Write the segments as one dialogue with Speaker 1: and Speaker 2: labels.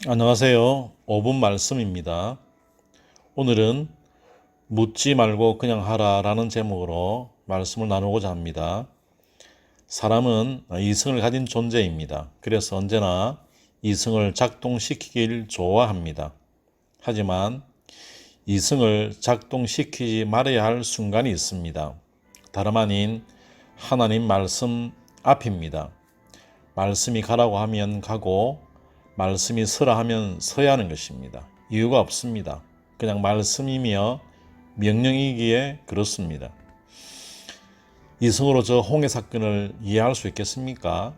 Speaker 1: 안녕하세요. 5분 말씀입니다. 오늘은 묻지 말고 그냥 하라 라는 제목으로 말씀을 나누고자 합니다. 사람은 이성을 가진 존재입니다. 그래서 언제나 이성을 작동시키길 좋아합니다. 하지만 이성을 작동시키지 말아야 할 순간이 있습니다. 다름 아닌 하나님 말씀 앞입니다. 말씀이 가라고 하면 가고 말씀이 서라 하면 서야 하는 것입니다. 이유가 없습니다. 그냥 말씀이며 명령이기에 그렇습니다. 이성으로 저 홍해 사건을 이해할 수 있겠습니까?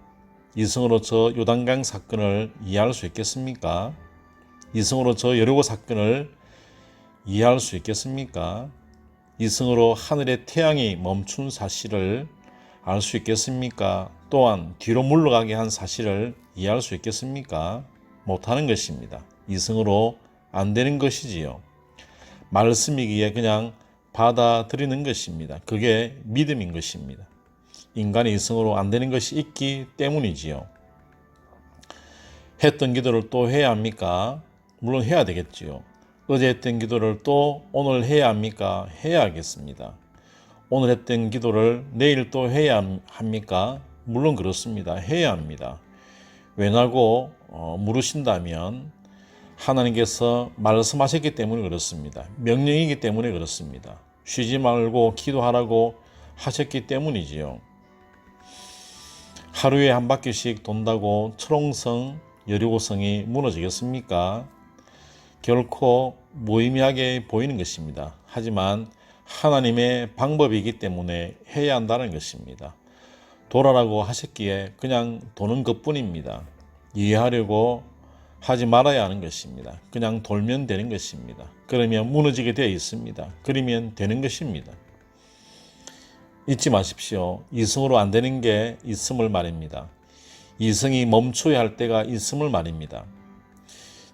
Speaker 1: 이성으로 저 요단강 사건을 이해할 수 있겠습니까? 이성으로 저 여리고 사건을 이해할 수 있겠습니까? 이성으로 하늘의 태양이 멈춘 사실을 알 수 있겠습니까? 또한 뒤로 물러가게 한 사실을 이해할 수 있겠습니까? 못하는 것입니다. 이성으로 안 되는 것이지요. 말씀이기에 그냥 받아들이는 것입니다. 그게 믿음인 것입니다. 인간의 이성으로 안 되는 것이 있기 때문이지요. 했던 기도를 또 해야 합니까? 물론 해야 되겠지요. 어제 했던 기도를 또 오늘 해야 합니까? 해야 하겠습니다. 오늘 했던 기도를 내일 또 해야 합니까? 물론 그렇습니다. 해야 합니다. 왜냐고 물으신다면 하나님께서 말씀하셨기 때문에 그렇습니다. 명령이기 때문에 그렇습니다. 쉬지 말고 기도하라고 하셨기 때문이지요. 하루에 한 바퀴씩 돈다고 철옹성, 여리고성이 무너지겠습니까? 결코 무의미하게 보이는 것입니다. 하지만 하나님의 방법이기 때문에 해야 한다는 것입니다. 도라라고 하셨기에 그냥 도는 것뿐입니다. 이해하려고 하지 말아야 하는 것입니다. 그냥 돌면 되는 것입니다. 그러면 무너지게 되어 있습니다. 그러면 되는 것입니다. 잊지 마십시오. 이성으로 안 되는 게 있음을 말입니다. 이성이 멈춰야 할 때가 있음을 말입니다.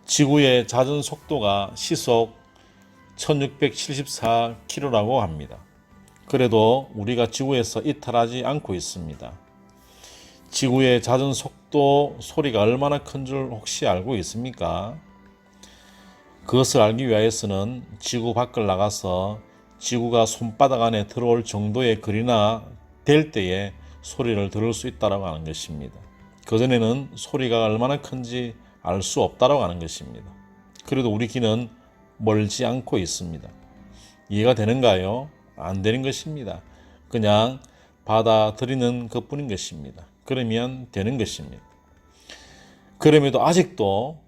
Speaker 1: 지구의 잦은 속도가 시속 1674km라고 합니다. 그래도 우리가 지구에서 이탈하지 않고 있습니다. 지구의 잦은 속도 소리가 얼마나 큰 줄 혹시 알고 있습니까? 그것을 알기 위해서는 지구 밖을 나가서 지구가 손바닥 안에 들어올 정도의 거리나 될 때에 소리를 들을 수 있다고 하는 것입니다. 그전에는 소리가 얼마나 큰지 알 수 없다고 하는 것입니다. 그래도 우리 귀는 멀지 않고 있습니다. 이해가 되는가요? 안 되는 것입니다. 그냥 받아들이는 것뿐인 것입니다. 그러면 되는 것입니다. 그럼에도 아직도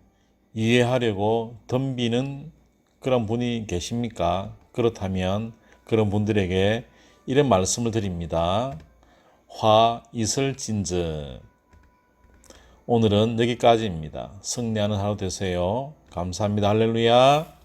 Speaker 1: 이해하려고 덤비는 그런 분이 계십니까? 그렇다면 그런 분들에게 이런 말씀을 드립니다. 화 이슬진즉. 오늘은 여기까지입니다. 승리하는 하루 되세요. 감사합니다. 할렐루야.